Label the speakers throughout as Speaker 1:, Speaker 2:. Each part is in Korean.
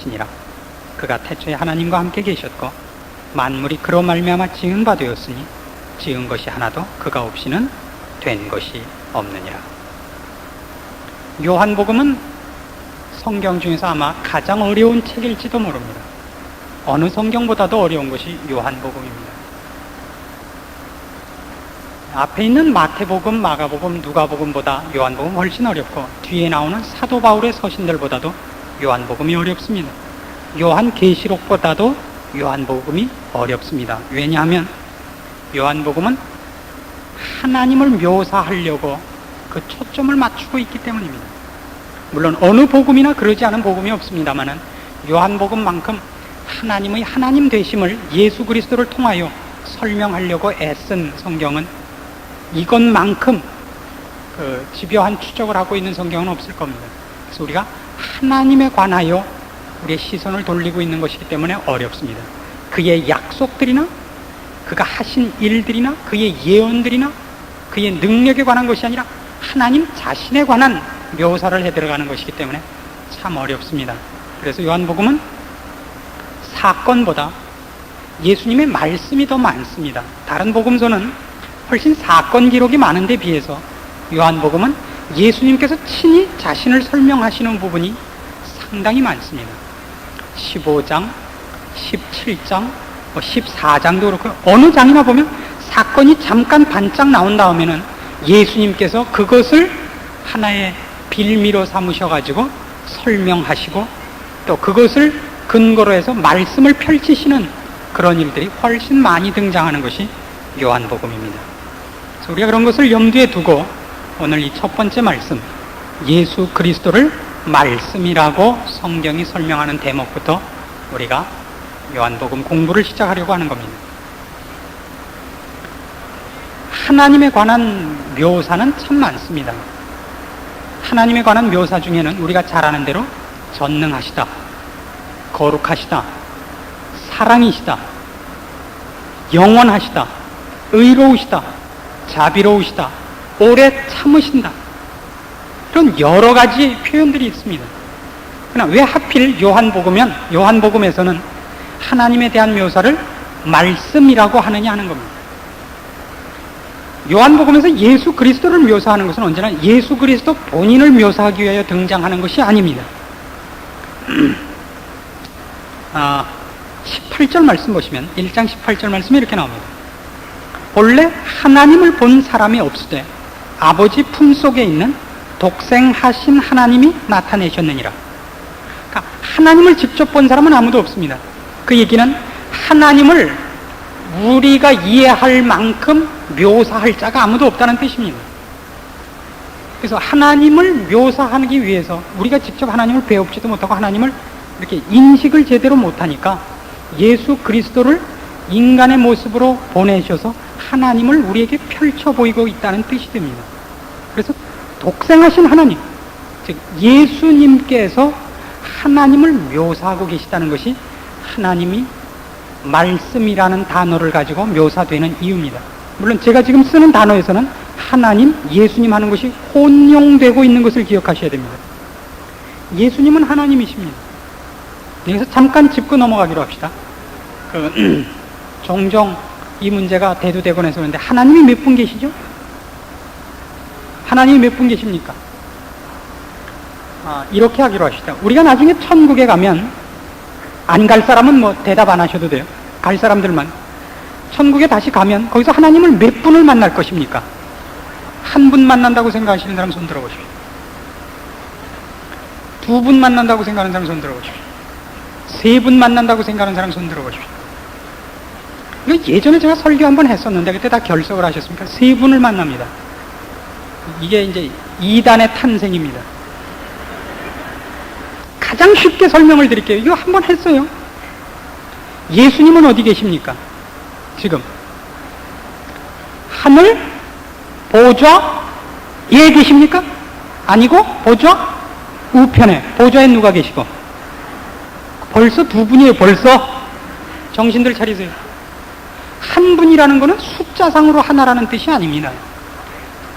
Speaker 1: 이라 그가 태초에 하나님과 함께 계셨고 만물이 그로 말미암아 지은 바 되었으니 지은 것이 하나도 그가 없이는 된 것이 없느니라. 요한복음은 성경 중에서 아마 가장 어려운 책일지도 모릅니다. 어느 성경보다도 어려운 것이 요한복음입니다. 앞에 있는 마태복음, 마가복음, 누가복음보다 요한복음 훨씬 어렵고 뒤에 나오는 사도 바울의 서신들보다도 요한복음이 어렵습니다. 요한계시록보다도 요한복음이 어렵습니다. 왜냐하면 요한복음은 하나님을 묘사하려고 그 초점을 맞추고 있기 때문입니다. 물론 어느 복음이나 그러지 않은 복음이 없습니다마는 요한복음만큼 하나님의 하나님 되심을 예수 그리스도를 통하여 설명하려고 애쓴 성경은 이것만큼 집요한 추적을 하고 있는 성경은 없을 겁니다. 그래서 우리가 하나님에 관하여 우리의 시선을 돌리고 있는 것이기 때문에 어렵습니다. 그의 약속들이나 그가 하신 일들이나 그의 예언들이나 그의 능력에 관한 것이 아니라 하나님 자신에 관한 묘사를 해들어가는 것이기 때문에 참 어렵습니다. 그래서 요한복음은 사건보다 예수님의 말씀이 더 많습니다. 다른 복음서는 훨씬 사건 기록이 많은데 비해서 요한복음은 예수님께서 친히 자신을 설명하시는 부분이 상당히 많습니다. 15장, 17장, 14장도 그렇고 어느 장이나 보면 사건이 잠깐 반짝 나온 다음에는 예수님께서 그것을 하나의 빌미로 삼으셔가지고 설명하시고 또 그것을 근거로 해서 말씀을 펼치시는 그런 일들이 훨씬 많이 등장하는 것이 요한복음입니다. 그래서 우리가 그런 것을 염두에 두고 오늘 이 첫 번째 말씀, 예수 그리스도를 말씀이라고 성경이 설명하는 대목부터 우리가 요한복음 공부를 시작하려고 하는 겁니다. 하나님에 관한 묘사는 참 많습니다. 하나님에 관한 묘사 중에는 우리가 잘 아는 대로 전능하시다, 거룩하시다, 사랑이시다, 영원하시다, 의로우시다, 자비로우시다, 오래 참으신다, 이런 여러 가지 표현들이 있습니다. 그러나 왜 하필 요한복음에서는 하나님에 대한 묘사를 말씀이라고 하느냐 하는 겁니다. 요한복음에서 예수 그리스도를 묘사하는 것은 언제나 예수 그리스도 본인을 묘사하기 위하여 등장하는 것이 아닙니다. 18절 말씀 보시면 1장 18절 말씀이 이렇게 나옵니다. 본래 하나님을 본 사람이 없으되 아버지 품속에 있는 독생하신 하나님이 나타내셨느니라. 그러니까 하나님을 직접 본 사람은 아무도 없습니다. 그 얘기는 하나님을 우리가 이해할 만큼 묘사할 자가 아무도 없다는 뜻입니다. 그래서 하나님을 묘사하기 위해서 우리가 직접 하나님을 배웁지도 못하고 하나님을 이렇게 인식을 제대로 못하니까 예수 그리스도를 인간의 모습으로 보내셔서 하나님을 우리에게 펼쳐 보이고 있다는 뜻이 됩니다. 그래서 독생하신 하나님, 즉 예수님께서 하나님을 묘사하고 계시다는 것이 하나님이 말씀이라는 단어를 가지고 묘사되는 이유입니다. 물론 제가 지금 쓰는 단어에서는 하나님, 예수님 하는 것이 혼용되고 있는 것을 기억하셔야 됩니다. 예수님은 하나님이십니다. 여기서 잠깐 짚고 넘어가기로 합시다. 종종 이 문제가 대두되곤 해서 그런데 하나님이 몇 분 계시죠? 하나님이 몇 분 계십니까? 이렇게 하기로 합시다. 우리가 나중에 천국에 가면 안 갈 사람은 뭐 대답 안 하셔도 돼요. 갈 사람들만. 천국에 다시 가면 거기서 하나님을 몇 분을 만날 것입니까? 한 분 만난다고 생각하시는 사람 손 들어보십시오. 두 분 만난다고 생각하는 사람 손 들어보십시오. 세 분 만난다고 생각하는 사람 손 들어보십시오. 예전에 제가 설교 한번 했었는데 그때 다 결석을 하셨습니까? 세 분을 만납니다. 이게 이제 이단의 탄생입니다. 가장 쉽게 설명을 드릴게요. 이거 한번 했어요. 예수님은 어디 계십니까? 지금 하늘 보좌에 계십니까? 아니고 보좌 우편에, 보좌에 누가 계시고? 벌써 두 분이에요. 벌써 정신들 차리세요. 한 분이라는 것은 숫자상으로 하나라는 뜻이 아닙니다.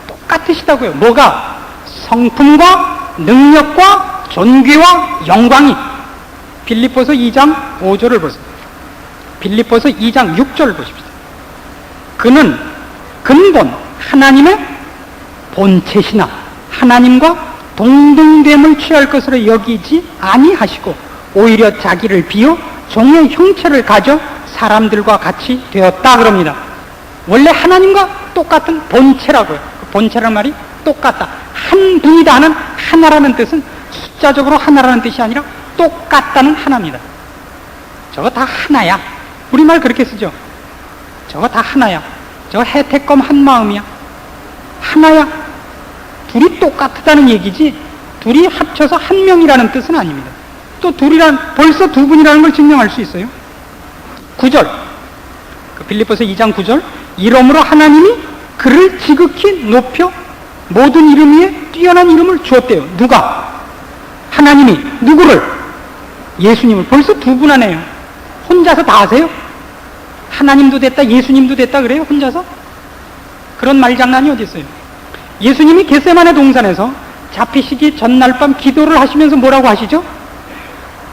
Speaker 1: 똑같으시다고요. 뭐가? 성품과 능력과 존귀와 영광이 빌립보서 2장 5절을 보세요. 빌립보서 2장 6절을 보십시오. 그는 근본 하나님의 본체시나 하나님과 동등됨을 취할 것으로 여기지 아니하시고 오히려 자기를 비워 종의 형체를 가져 사람들과 같이 되었다 그럽니다. 원래 하나님과 똑같은 본체라고요. 본체라는 말이 똑같다. 한 분이다 하는 하나라는 뜻은 숫자적으로 하나라는 뜻이 아니라 똑같다는 하나입니다. 저거 다 하나야. 우리말 그렇게 쓰죠. 저거 다 하나야. 저거 혜택검 한 마음이야. 하나야. 둘이 똑같다는 얘기지 둘이 합쳐서 한 명이라는 뜻은 아닙니다. 또 둘이란 벌써 두 분이라는 걸 증명할 수 있어요. 9절 빌립보서 2장 9절 이러므로 하나님이 그를 지극히 높여 모든 이름 위에 뛰어난 이름을 주었대요. 누가? 하나님이 누구를? 예수님을. 벌써 두 분 하네요. 혼자서 다 하세요? 하나님도 됐다 예수님도 됐다 그래요? 혼자서? 그런 말장난이 어디 있어요? 예수님이 겟세마네 동산에서 잡히시기 전날 밤 기도를 하시면서 뭐라고 하시죠?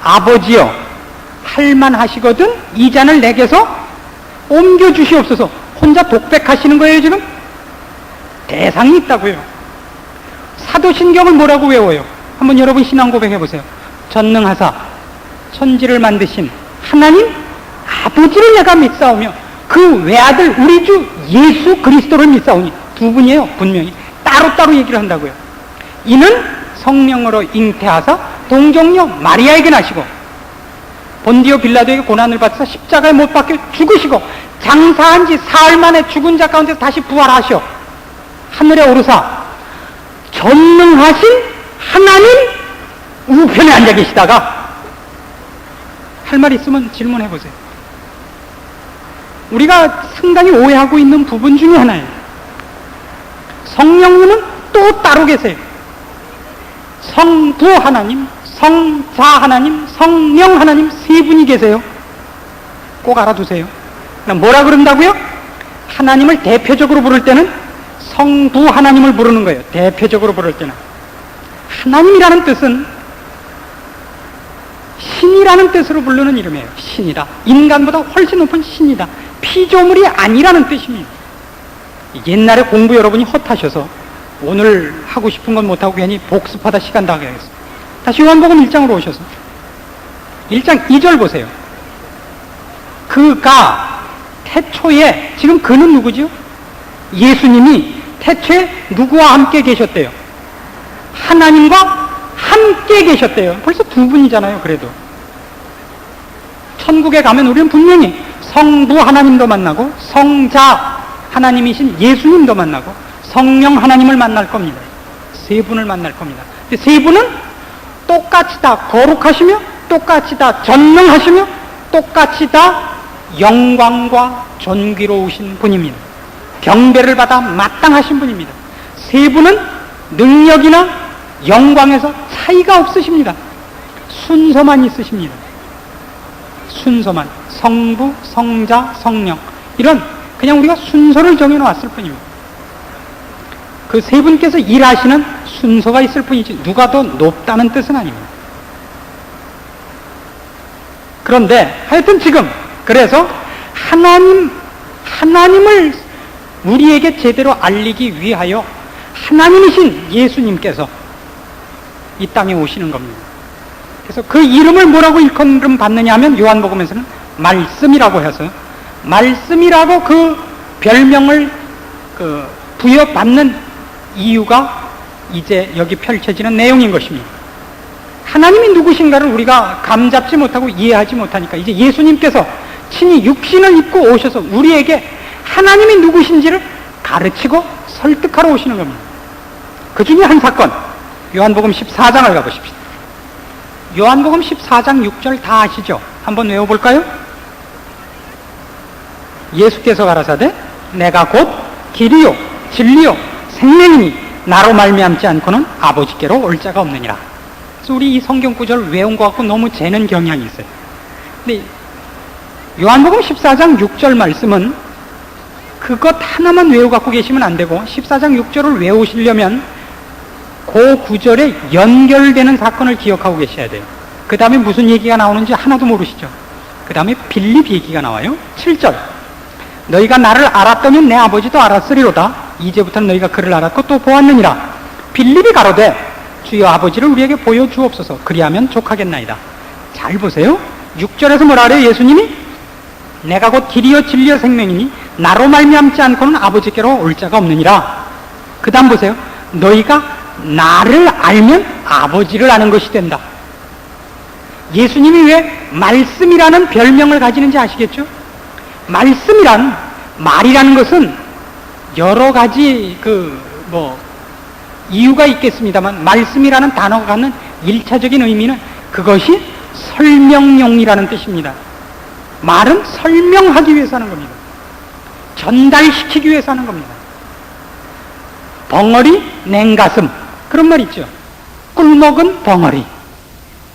Speaker 1: 아버지여 할만하시거든 이 잔을 내게서 옮겨주시옵소서. 혼자 독백하시는 거예요 지금? 대상이 있다고요. 사도신경은 뭐라고 외워요? 한번 여러분 신앙 고백해보세요. 전능하사 천지를 만드신 하나님 아버지를 내가 믿사오며 그 외아들 우리 주 예수 그리스도를 믿사오니. 두 분이에요. 분명히 따로따로 얘기를 한다고요. 이는 성령으로 잉태하사 동정녀 마리아에게 나시고 본디오 빌라도에게 고난을 받아서 십자가에 못 박혀 죽으시고 장사한 지 사흘 만에 죽은 자 가운데서 다시 부활하셔 하늘에 오르사 전능하신 하나님 우편에 앉아 계시다가 할 말 있으면 질문해 보세요. 우리가 상당히 오해하고 있는 부분 중에 하나예요. 성령님은 또 따로 계세요. 성부 하나님, 성자 하나님, 성령 하나님 세 분이 계세요. 꼭 알아두세요. 뭐라 그런다고요? 하나님을 대표적으로 부를 때는 성부 하나님을 부르는 거예요. 대표적으로 부를 때는. 하나님이라는 뜻은 신이라는 뜻으로 부르는 이름이에요. 신이다. 인간보다 훨씬 높은 신이다. 피조물이 아니라는 뜻입니다. 옛날에 공부 여러분이 헛하셔서 오늘 하고 싶은 건 못하고 괜히 복습하다 시간 다 가겠어요. 다시 요한복음 1장으로 오셔서 1장 2절 보세요. 그가 태초에, 지금 그는 누구죠? 예수님이 태초에 누구와 함께 계셨대요? 하나님과 함께 계셨대요. 벌써 두 분이잖아요. 그래도 천국에 가면 우리는 분명히 성부 하나님도 만나고 성자 하나님이신 예수님도 만나고 성령 하나님을 만날 겁니다. 세 분을 만날 겁니다. 근데 세 분은 똑같이 다 거룩하시며 똑같이 다 전능하시며 똑같이 다 영광과 존귀로우신 분입니다. 경배를 받아 마땅하신 분입니다. 세 분은 능력이나 영광에서 차이가 없으십니다. 순서만 있으십니다. 순서만. 성부, 성자, 성령. 이런 그냥 우리가 순서를 정해놓았을 뿐입니다. 그 세 분께서 일하시는 순서가 있을 뿐이지 누가 더 높다는 뜻은 아닙니다. 그런데 하여튼 지금 그래서 하나님을 우리에게 제대로 알리기 위하여 하나님이신 예수님께서 이 땅에 오시는 겁니다. 그래서 그 이름을 뭐라고 일컬음 받느냐 하면 요한복음에서는 말씀이라고 해서 말씀이라고 그 별명을 부여받는 이유가 이제 여기 펼쳐지는 내용인 것입니다. 하나님이 누구신가를 우리가 감잡지 못하고 이해하지 못하니까 이제 예수님께서 친히 육신을 입고 오셔서 우리에게 하나님이 누구신지를 가르치고 설득하러 오시는 겁니다. 그 중에 한 사건, 요한복음 14장을 가보십시오. 요한복음 14장 6절 다 아시죠? 한번 외워볼까요? 예수께서 가라사대 내가 곧 길이요 진리요 생명이니 나로 말미암지 않고는 아버지께로 올 자가 없느니라. 그래서 우리 이 성경 구절을 외운 것 같고 너무 재는 경향이 있어요. 근데 요한복음 14장 6절 말씀은 그것 하나만 외워 갖고 계시면 안 되고 14장 6절을 외우시려면 그 구절에 연결되는 사건을 기억하고 계셔야 돼요. 그 다음에 무슨 얘기가 나오는지 하나도 모르시죠? 그 다음에 빌립 얘기가 나와요. 7절. 너희가 나를 알았다면 내 아버지도 알았으리로다. 이제부터는 너희가 그를 알았고 또 보았느니라. 빌립이 가로되 주여 아버지를 우리에게 보여주옵소서. 그리하면 족하겠나이다. 잘 보세요. 6절에서 뭐라 그래요? 예수님이 내가 곧 길이요 진리요 생명이니 나로 말미암지 않고는 아버지께로 올 자가 없느니라. 그 다음 보세요. 너희가 나를 알면 아버지를 아는 것이 된다. 예수님이 왜 말씀이라는 별명을 가지는지 아시겠죠? 말씀이란, 말이라는 것은 여러 가지 이유가 있겠습니다만, 말씀이라는 단어가 갖는 1차적인 의미는 그것이 설명용이라는 뜻입니다. 말은 설명하기 위해서 하는 겁니다. 전달시키기 위해서 하는 겁니다. 벙어리, 냉가슴, 그런 말 있죠. 꿀먹은 벙어리.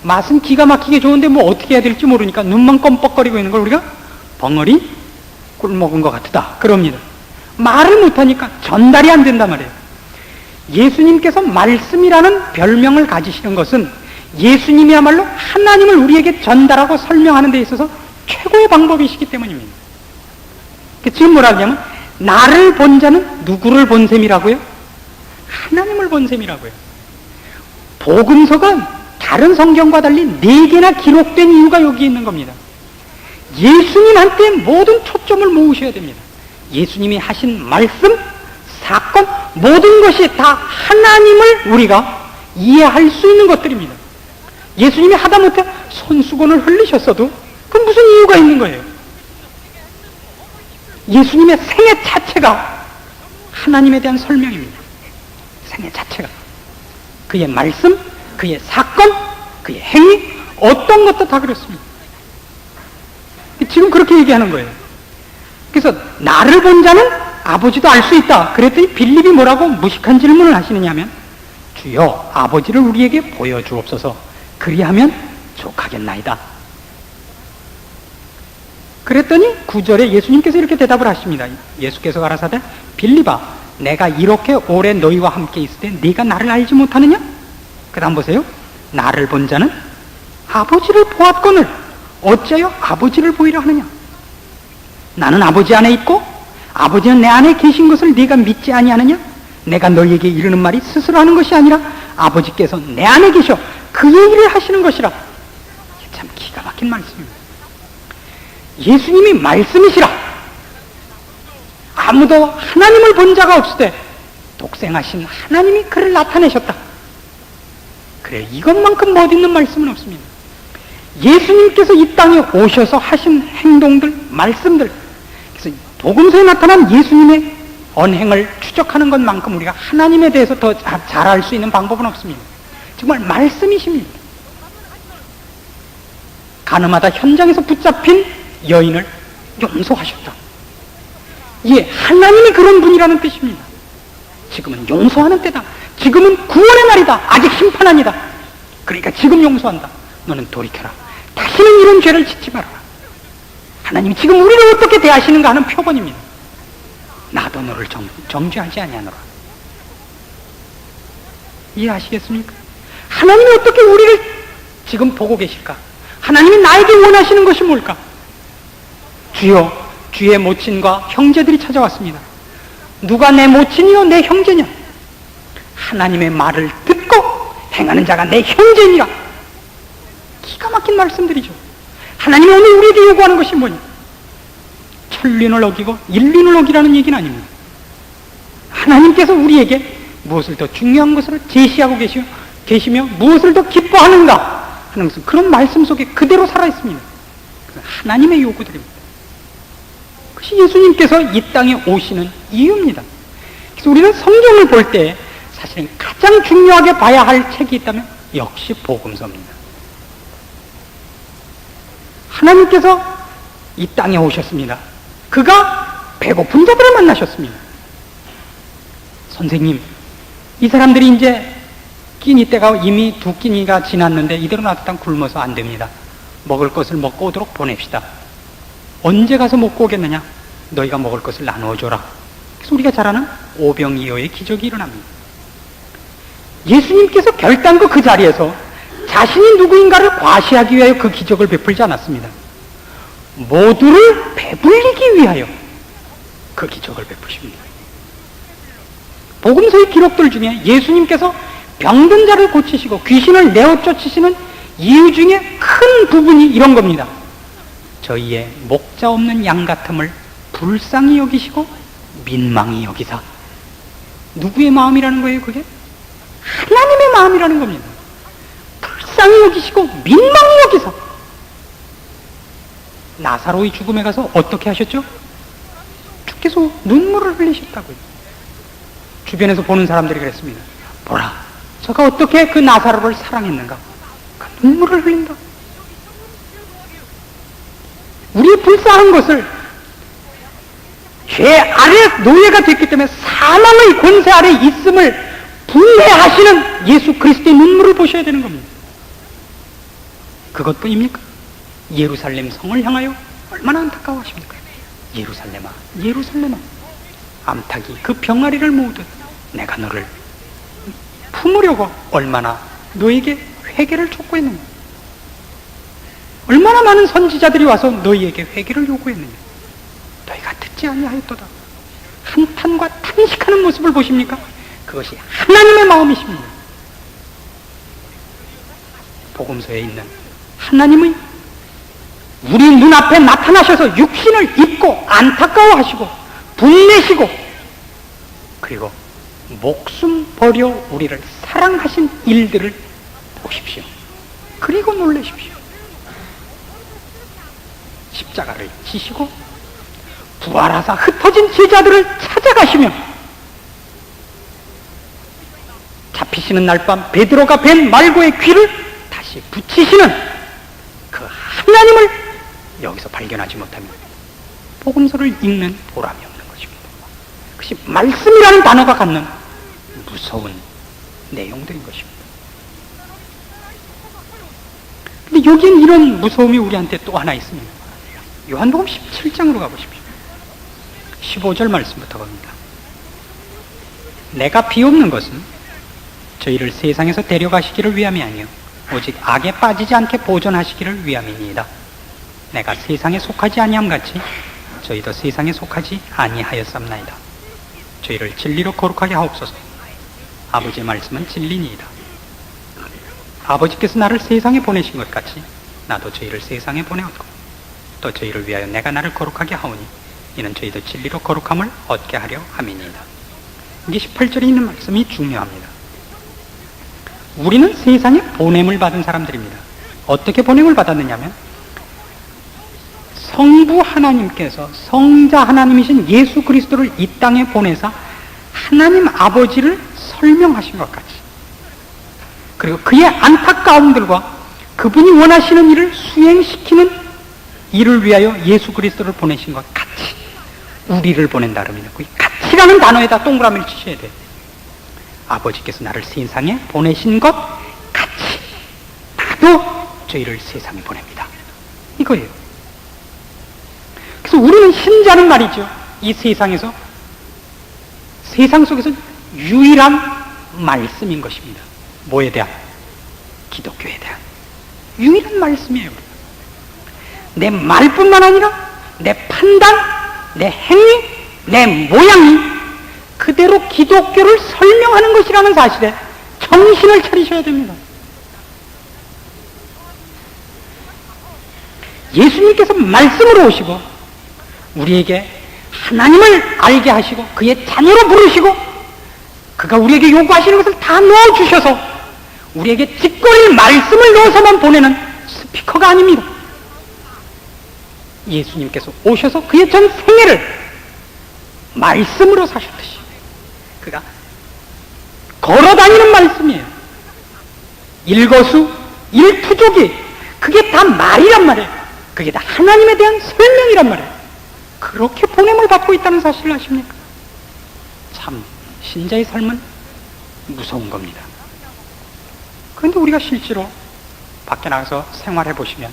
Speaker 1: 맛은 기가 막히게 좋은데 뭐 어떻게 해야 될지 모르니까 눈만 껌뻑거리고 있는 걸 우리가 벙어리, 꿀먹은 것 같다 그럽니다. 말을 못하니까 전달이 안 된단 말이에요. 예수님께서 말씀이라는 별명을 가지시는 것은 예수님이야말로 하나님을 우리에게 전달하고 설명하는 데 있어서 최고의 방법이시기 때문입니다. 지금 뭐라 하냐면 나를 본 자는 누구를 본 셈이라고요? 하나님을 본 셈이라고요. 복음서가 다른 성경과 달리 4개나 기록된 이유가 여기 있는 겁니다. 예수님한테 모든 초점을 모으셔야 됩니다. 예수님이 하신 말씀, 사건, 모든 것이 다 하나님을 우리가 이해할 수 있는 것들입니다. 예수님이 하다못해 손수건을 흘리셨어도 그건 무슨 이유가 있는 거예요? 예수님의 생애 자체가 하나님에 대한 설명입니다. 생애 자체가. 그의 말씀, 그의 사건, 그의 행위, 어떤 것도 다 그렇습니다. 지금 그렇게 얘기하는 거예요. 그래서 나를 본 자는 아버지도 알 수 있다. 그랬더니 빌립이 뭐라고 무식한 질문을 하시느냐 하면 주여 아버지를 우리에게 보여주옵소서. 그리하면 족하겠나이다. 그랬더니 9절에 예수님께서 이렇게 대답을 하십니다. 예수께서 가라사대 빌립아 내가 이렇게 오래 너희와 함께 있을 때 네가 나를 알지 못하느냐? 그 다음 보세요. 나를 본 자는 아버지를 보았거늘 어찌하여 아버지를 보이려 하느냐? 나는 아버지 안에 있고 아버지는 내 안에 계신 것을 네가 믿지 아니하느냐? 내가 너희에게 이르는 말이 스스로 하는 것이 아니라 아버지께서 내 안에 계셔 그 얘기를 하시는 것이라. 이게 참 기가 막힌 말씀입니다. 예수님이 말씀이시라. 아무도 하나님을 본 자가 없을 때 독생하신 하나님이 그를 나타내셨다. 그래 이것만큼 멋있는 말씀은 없습니다. 예수님께서 이 땅에 오셔서 하신 행동들, 말씀들, 그래서 복음서에 나타난 예수님의 언행을 추적하는 것만큼 우리가 하나님에 대해서 더 잘 알 수 있는 방법은 없습니다. 정말 말씀이십니다. 가늠하다 현장에서 붙잡힌 여인을 용서하셨다. 예, 하나님이 그런 분이라는 뜻입니다. 지금은 용서하는 때다. 지금은 구원의 날이다. 아직 심판 아니다. 그러니까 지금 용서한다. 너는 돌이켜라. 다시는 이런 죄를 짓지 말아라. 하나님이 지금 우리를 어떻게 대하시는가 하는 표본입니다. 나도 너를 정죄하지 아니하노라. 이해하시겠습니까? 하나님이 어떻게 우리를 지금 보고 계실까? 하나님이 나에게 원하시는 것이 뭘까? 주여, 주의 모친과 형제들이 찾아왔습니다. 누가 내 모친이요 내 형제냐? 하나님의 말을 듣고 행하는 자가 내 형제니라. 기가 막힌 말씀들이죠. 하나님이 오늘 우리에게 요구하는 것이 뭐냐? 천리를 어기고 인리를 어기라는 얘기는 아닙니다. 하나님께서 우리에게 무엇을 더 중요한 것으로 제시하고 계시며 무엇을 더 기뻐하는가 하는 것은 그런 말씀 속에 그대로 살아있습니다. 하나님의 요구들입니다. 그것이 예수님께서 이 땅에 오시는 이유입니다. 그래서 우리는 성경을 볼 때 사실은 가장 중요하게 봐야 할 책이 있다면 역시 복음서입니다. 하나님께서 이 땅에 오셨습니다. 그가 배고픈 자들을 만나셨습니다. 선생님, 이 사람들이 이제 끼니 때가 이미 2끼니가 지났는데 이대로 놔두면 굶어서 안 됩니다. 먹을 것을 먹고 오도록 보냅시다. 언제 가서 먹고 오겠느냐? 너희가 먹을 것을 나누어줘라. 그래서 우리가 잘 아는 오병이어의 기적이 일어납니다. 예수님께서 결단코 그 자리에서 자신이 누구인가를 과시하기 위하여 그 기적을 베풀지 않았습니다. 모두를 배불리기 위하여 그 기적을 베푸십니다. 복음서의 기록들 중에 예수님께서 병든 자를 고치시고 귀신을 내어 쫓으시는 이유 중에 큰 부분이 이런 겁니다. 저희의 목자 없는 양 같음을 불쌍히 여기시고 민망히 여기사. 누구의 마음이라는 거예요, 그게? 하나님의 마음이라는 겁니다. 불쌍히 여기시고 민망히 여기사. 나사로의 죽음에 가서 어떻게 하셨죠? 주께서 눈물을 흘리셨다고요. 주변에서 보는 사람들이 그랬습니다. 보라, 저가 어떻게 그 나사로를 사랑했는가? 그 눈물을 흘린다. 우리의 불쌍한 것을 죄 아래 노예가 됐기 때문에 사망의 권세 아래 있음을 분해하시는 예수 그리스도의 눈물을 보셔야 되는 겁니다. 그것뿐입니까? 예루살렘 성을 향하여 얼마나 안타까워하십니까? 예루살렘아, 예루살렘아, 암탉이 그 병아리를 모으듯 내가 너를 품으려고 얼마나 너에게 회개를 촉구했느냐. 얼마나 많은 선지자들이 와서 너희에게 회개를 요구했느냐. 너희가 듣지 아니하였도다. 한탄과 탄식하는 모습을 보십니까? 그것이 하나님의 마음이십니다. 복음서에 있는 하나님의 우리 눈앞에 나타나셔서 육신을 입고 안타까워하시고 분내시고 그리고 목숨 버려 우리를 사랑하신 일들을 보십시오. 그리고 놀라십시오. 십자가를 지시고 부활하사 흩어진 제자들을 찾아가시며 잡히시는 날 밤 베드로가 벤 말고의 귀를 다시 붙이시는 그 하나님을 여기서 발견하지 못하면 복음서를 읽는 보람이 없는 것입니다. 그것이 말씀이라는 단어가 갖는 무서운 내용들인 것입니다. 근데 여기엔 이런 무서움이 우리한테 또 하나 있습니다. 요한복음 17장으로 가보십시오. 15절 말씀부터 봅니다. 내가 비옵는 것은 저희를 세상에서 데려가시기를 위함이 아니요 오직 악에 빠지지 않게 보존하시기를 위함이니이다. 내가 세상에 속하지 아니함 같이 저희도 세상에 속하지 아니하였삼나이다. 저희를 진리로 거룩하게 하옵소서. 아버지의 말씀은 진리니이다. 아버지께서 나를 세상에 보내신 것 같이 나도 저희를 세상에 보내었고 또 저희를 위하여 내가 나를 거룩하게 하오니 이는 저희도 진리로 거룩함을 얻게 하려 함이니이다. 이게 18절에 있는 말씀이 중요합니다. 우리는 세상에 보냄을 받은 사람들입니다. 어떻게 보냄을 받았느냐면 성부 하나님께서 성자 하나님이신 예수 그리스도를 이 땅에 보내사 하나님 아버지를 설명하신 것 같이 그리고 그의 안타까움들과 그분이 원하시는 일을 수행시키는 일을 위하여 예수 그리스도를 보내신 것 같이 우리를 보낸다 그러면 그 같이라는 단어에다 동그라미를 치셔야 돼요. 아버지께서 나를 세상에 보내신 것 같이 나도 저희를 세상에 보냅니다. 이거예요. 그래서 우리는 신자는 말이죠. 이 세상에서 세상 속에서 유일한 말씀인 것입니다. 뭐에 대한? 기독교에 대한 유일한 말씀이에요. 내 말뿐만 아니라 내 판단, 내 행위, 내 모양이 그대로 기독교를 설명하는 것이라는 사실에 정신을 차리셔야 됩니다. 예수님께서 말씀으로 오시고 우리에게 하나님을 알게 하시고 그의 자녀로 부르시고 그가 우리에게 요구하시는 것을 다 넣어주셔서 우리에게 직권일 말씀을 넣어서만 보내는 스피커가 아닙니다. 예수님께서 오셔서 그의 전 생애를 말씀으로 사셨듯이 그가 걸어다니는 말씀이에요. 일거수 일투족이 그게 다 말이란 말이에요. 그게 다 하나님에 대한 설명이란 말이에요. 그렇게 보냄을 받고 있다는 사실을 아십니까? 참 신자의 삶은 무서운 겁니다. 그런데 우리가 실제로 밖에 나가서 생활해 보시면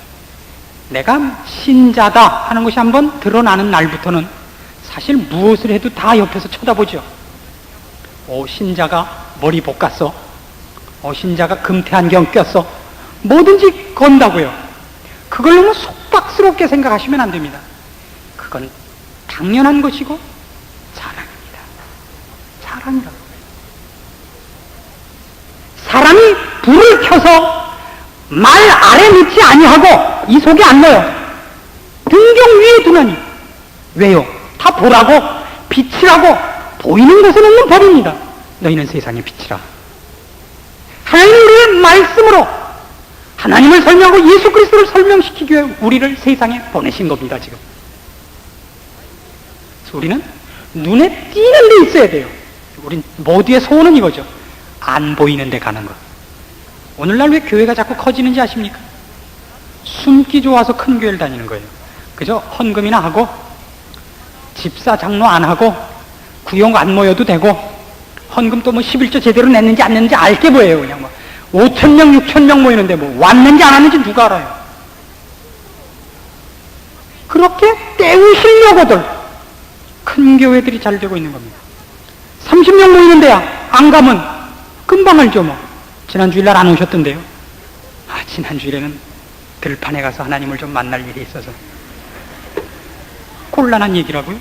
Speaker 1: 내가 신자다 하는 것이 한번 드러나는 날부터는 사실 무엇을 해도 다 옆에서 쳐다보죠. 신자가 머리 볶았어. 신자가 금태 안경 꼈어. 뭐든지 건다고요. 그걸 너무 속박스럽게 생각하시면 안 됩니다. 그건 당연한 것이고 자랑입니다. 자랑이라고. 사람이 불을 켜서 말 아래 놓지 아니하고 이 속에 안 넣어요. 등경 위에 두나니. 왜요? 다 보라고, 빛이라고, 보이는 것에 놓는 법입니다. 너희는 세상의 빛이라. 하나님은 우리를 말씀으로 하나님을 설명하고 예수 그리스도를 설명시키기 위해 우리를 세상에 보내신 겁니다. 지금 그래서 우리는 눈에 띄는 데 있어야 돼요. 우린 모두의 소원은 이거죠. 안 보이는 데 가는 것. 오늘날 왜 교회가 자꾸 커지는지 아십니까? 숨기 좋아서 큰 교회를 다니는 거예요. 그죠? 헌금이나 하고 집사 장로 안 하고 구용 안 모여도 되고 헌금 또 뭐 11조 제대로 냈는지 안 냈는지 알게 뭐예요. 그냥 뭐 5,000명 6,000명 모이는데 뭐 왔는지 안 왔는지 누가 알아요. 그렇게 때우시려고들 큰 교회들이 잘 되고 있는 겁니다. 30명 모이는 데야 안 가면 금방 알죠. 뭐 지난 주일날 안 오셨던데요. 지난 주일에는 들판에 가서 하나님을 좀 만날 일이 있어서. 곤란한 얘기라고요.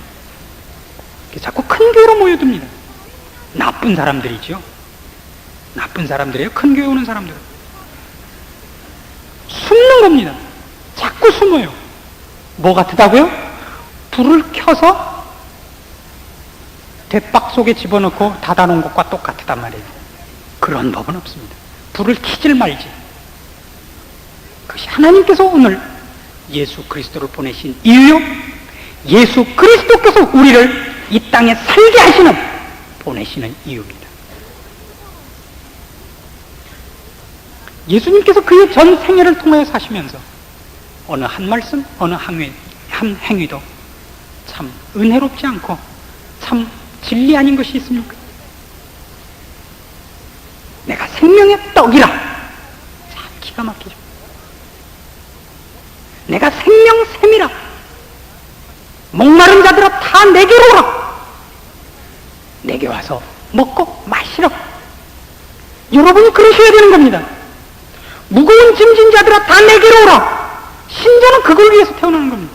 Speaker 1: 자꾸 큰 교회로 모여듭니다. 나쁜 사람들이죠. 나쁜 사람들이에요. 큰 교회 오는 사람들은. 숨는 겁니다. 자꾸 숨어요. 뭐 같다고요? 불을 켜서 대박 속에 집어넣고 닫아놓은 것과 똑같단 말이에요. 그런 법은 없습니다. 불을 켜질 말지. 그것이 하나님께서 오늘 예수 그리스도를 보내신 이유, 예수 그리스도께서 우리를 이 땅에 살게 하시는, 보내시는 이유입니다. 예수님께서 그의 전 생애를 통하여 사시면서 어느 한 말씀, 어느 한 행위도 참 은혜롭지 않고 참 진리 아닌 것이 있습니까? 내가 생명의 떡이라. 참 기가 막히죠. 내가 생명샘이라. 목마른 자들아 다 내게로 오라. 내게 와서 먹고 마시라. 여러분이 그러셔야 되는 겁니다. 무거운 짐진 자들아 다 내게로 오라. 신자는 그걸 위해서 태어나는 겁니다.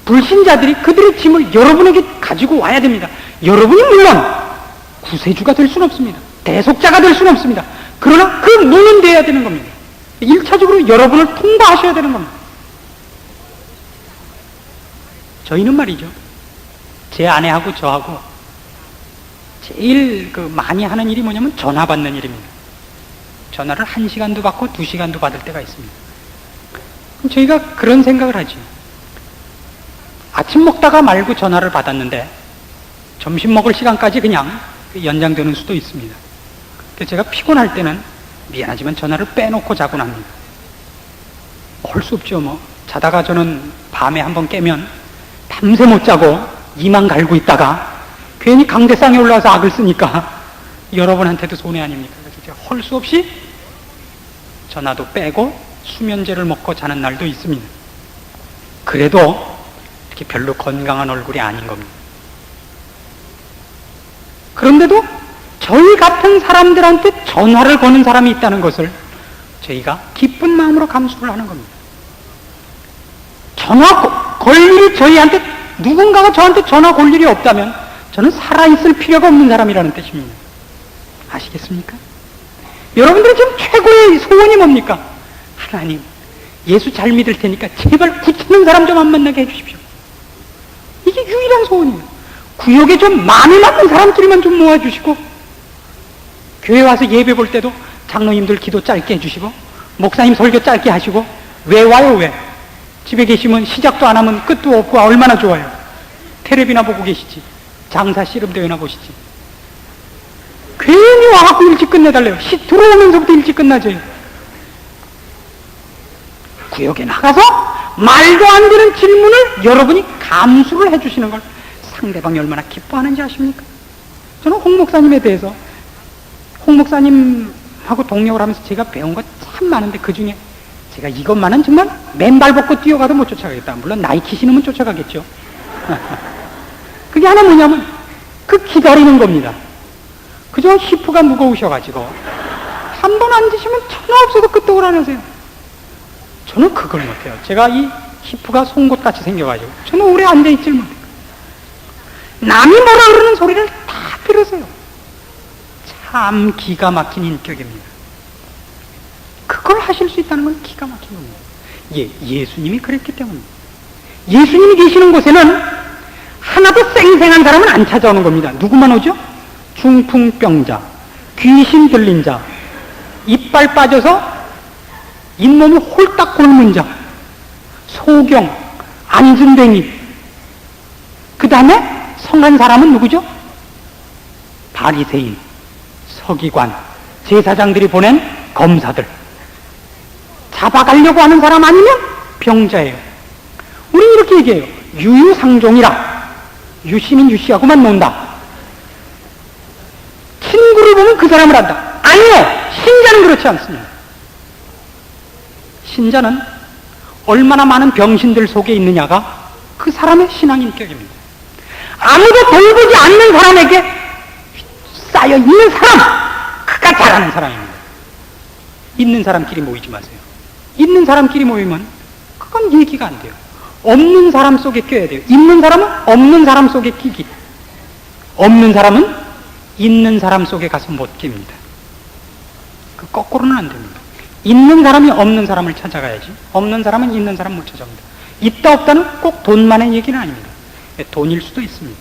Speaker 1: 불신자들이 그들의 짐을 여러분에게 가지고 와야 됩니다. 여러분이 물론 구세주가 될 수는 없습니다. 대속자가 될 수는 없습니다. 그러나 그 문은 돼야 되는 겁니다. 1차적으로 여러분을 통과하셔야 되는 겁니다. 저희는 말이죠, 제 아내하고 저하고 제일 많이 하는 일이 뭐냐면 전화 받는 일입니다. 전화를 1시간도 받고 2시간도 받을 때가 있습니다. 그럼 저희가 그런 생각을 하죠. 아침 먹다가 말고 전화를 받았는데 점심 먹을 시간까지 그냥 연장되는 수도 있습니다. 그래서 제가 피곤할 때는 미안하지만 전화를 빼놓고 자곤 합니다. 할 수 없죠. 뭐 자다가 저는 밤에 한번 깨면 밤새 못 자고 이만 갈고 있다가 괜히 강대상에 올라와서 악을 쓰니까 여러분한테도 손해 아닙니까? 그래서 제가 할 수 없이 전화도 빼고 수면제를 먹고 자는 날도 있습니다. 그래도 이렇게 별로 건강한 얼굴이 아닌 겁니다. 그런데도 저희 같은 사람들한테 전화를 거는 사람이 있다는 것을 저희가 기쁜 마음으로 감수를 하는 겁니다. 전화 걸 일이 저희한테, 누군가가 저한테 전화 걸 일이 없다면 저는 살아있을 필요가 없는 사람이라는 뜻입니다. 아시겠습니까? 여러분들이 지금 최고의 소원이 뭡니까? 하나님, 예수 잘 믿을 테니까 제발 구치는 사람 좀 안 만나게 해주십시오. 이게 유일한 소원이에요. 구역에 좀 마음에 맞는 사람들만 좀 모아주시고, 교회 와서 예배 볼 때도 장로님들 기도 짧게 해주시고, 목사님 설교 짧게 하시고. 왜 와요? 왜? 집에 계시면 시작도 안 하면 끝도 없고 얼마나 좋아요. 텔레비나 보고 계시지, 장사 씨름대회나 보시지. 괜히 와갖고 일찍 끝내달래요. 들어오면서부터 일찍 끝나져요. 구역에 나가서 말도 안 되는 질문을 여러분이 감수를 해주시는 걸 상대방이 얼마나 기뻐하는지 아십니까? 저는 홍 목사님에 대해서, 홍 목사님하고 동역을 하면서 제가 배운 것 참 많은데 그 중에 제가 이것만은 정말 맨발 벗고 뛰어가도 못 쫓아가겠다. 물론 나이키 신으면 쫓아가겠죠. 그게 하나 뭐냐면 그 기다리는 겁니다. 그저 히프가 무거우셔가지고 한 번 앉으시면 천하 없어도 끄떡을 안 하세요. 저는 그걸 못해요. 제가 이 히프가 송곳같이 생겨가지고 저는 오래 앉아있질 못해요. 남이 뭐라 그러는 소리를 다 들으세요. 참 기가 막힌 인격입니다. 그걸 하실 수 있다는 건 기가 막힌 겁니다. 예수님이 그랬기 때문입니다. 예수님이 계시는 곳에는 하나도 쌩쌩한 사람은 안 찾아오는 겁니다. 누구만 오죠? 중풍병자, 귀신 들린 자, 이빨 빠져서 잇몸이 홀딱 곪은 자, 소경, 안진뱅이. 그 다음에 성한 사람은 누구죠? 바리새인, 서기관, 제사장들이 보낸 검사들. 잡아가려고 하는 사람 아니면 병자예요. 우리는 이렇게 얘기해요. 유유상종이라. 유씨는 유씨하고만 논다. 친구를 보면 그 사람을 안다. 아니요! 신자는 그렇지 않습니다. 신자는 얼마나 많은 병신들 속에 있느냐가 그 사람의 신앙 인격입니다. 아무도 돌보지 않는 사람에게 쌓여 있는 사람, 그가 잘하는 사람입니다. 있는 사람끼리 모이지 마세요. 있는 사람끼리 모이면 그건 얘기가 안 돼요. 없는 사람 속에 껴야 돼요. 있는 사람은 없는 사람 속에 끼기. 없는 사람은 있는 사람 속에 가서 못 낍니다. 그 거꾸로는 안 됩니다. 있는 사람이 없는 사람을 찾아가야지, 없는 사람은 있는 사람 못 찾아옵니다. 있다 없다는 꼭 돈만의 얘기는 아닙니다. 돈일 수도 있습니다.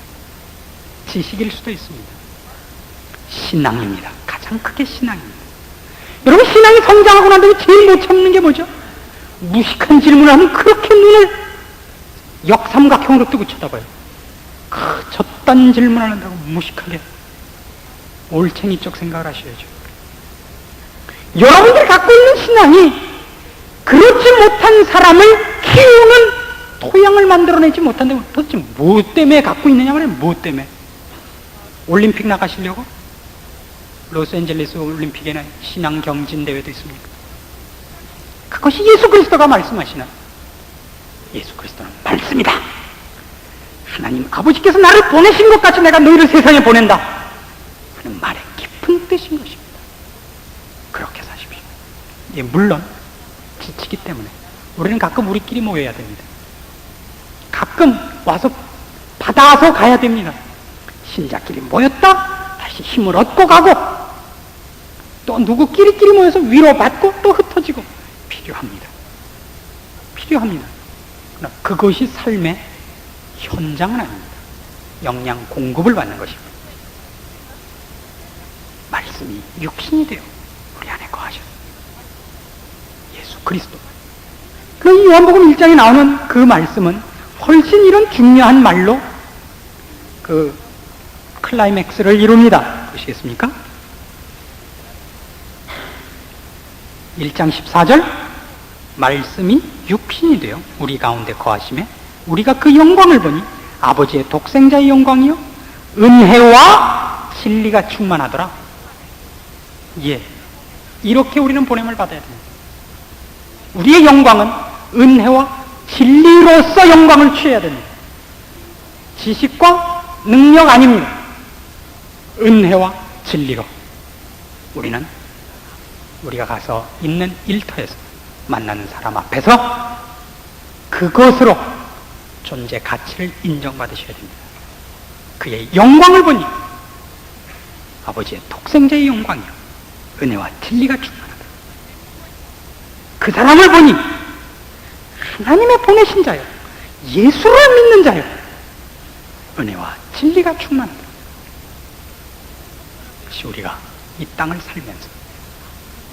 Speaker 1: 지식일 수도 있습니다. 신앙입니다. 가장 크게 신앙입니다. 여러분, 신앙이 성장하고 난 다음에 제일 못 참는 게 뭐죠? 무식한 질문을 하면 그렇게 눈을 역삼각형으로 뜨고 쳐다봐요. 저딴 질문을 한다고 무식하게 올챙이 쪽 생각을 하셔야죠. 여러분들이 갖고 있는 신앙이 그렇지 못한 사람을 키우는 토양을 만들어내지 못한다면 도대체 뭐 때문에 갖고 있느냐 말이에요. 뭐 때문에? 올림픽 나가시려고? 로스앤젤레스 올림픽에는 신앙 경진 대회도 있습니까? 그것이 예수 그리스도가 말씀하시는, 예수 그리스도는 말씀이다. 하나님 아버지께서 나를 보내신 것 같이 내가 너희를 세상에 보낸다 하는 말의 깊은 뜻인 것입니다. 그렇게 사십시오. 물론 지치기 때문에 우리는 가끔 우리끼리 모여야 됩니다. 가끔 와서 받아서 가야 됩니다. 신자끼리 모였다 다시 힘을 얻고 가고, 또 누구끼리끼리 모여서 위로받고 또 흩어지고 필요합니다. 필요합니다. 그러나 그것이 삶의 현장은 아닙니다. 영양 공급을 받는 것입니다. 말씀이 육신이 되어 우리 안에 거하셨습니다. 예수 그리스도. 그 요한복음 1장에 나오는 그 말씀은 훨씬 이런 중요한 말로 그 클라이맥스를 이룹니다. 보시겠습니까? 1장 14절, 말씀이 육신이 되어 우리 가운데 거하심에 우리가 그 영광을 보니 아버지의 독생자의 영광이요 은혜와 진리가 충만하더라. 이렇게 우리는 보냄을 받아야 됩니다. 우리의 영광은 은혜와 진리로서 영광을 취해야 됩니다. 지식과 능력 아닙니다. 은혜와 진리로 우리는 우리가 가서 있는 일터에서 만나는 사람 앞에서 그것으로 존재 가치를 인정받으셔야 됩니다. 그의 영광을 보니 아버지의 독생자의 영광이요 은혜와 진리가 충만하다. 그 사람을 보니 하나님의 보내신 자요 예수를 믿는 자요 은혜와 진리가 충만하다. 그것이 우리가 이 땅을 살면서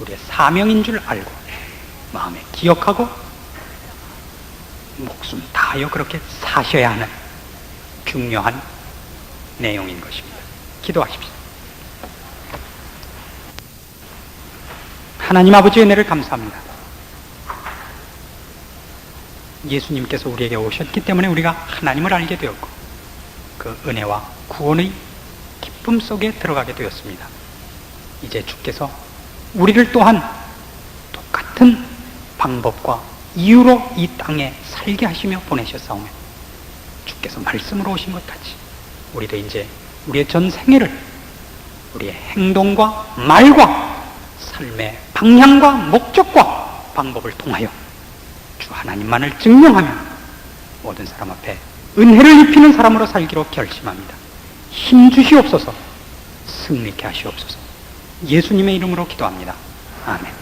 Speaker 1: 우리의 사명인 줄 알고 마음에 기억하고 목숨 다하여 그렇게 사셔야 하는 중요한 내용인 것입니다. 기도하십시오. 하나님 아버지의 은혜를 감사합니다. 예수님께서 우리에게 오셨기 때문에 우리가 하나님을 알게 되었고 그 은혜와 구원의 기쁨 속에 들어가게 되었습니다. 이제 주께서 우리를 또한 똑같은 방법과 이유로 이 땅에 살게 하시며 보내셨사오며 주께서 말씀으로 오신 것 같이 우리도 이제 우리의 전 생애를 우리의 행동과 말과 삶의 방향과 목적과 방법을 통하여 주 하나님만을 증명하며 모든 사람 앞에 은혜를 입히는 사람으로 살기로 결심합니다. 힘 주시옵소서, 승리케 하시옵소서. 예수님의 이름으로 기도합니다. 아멘.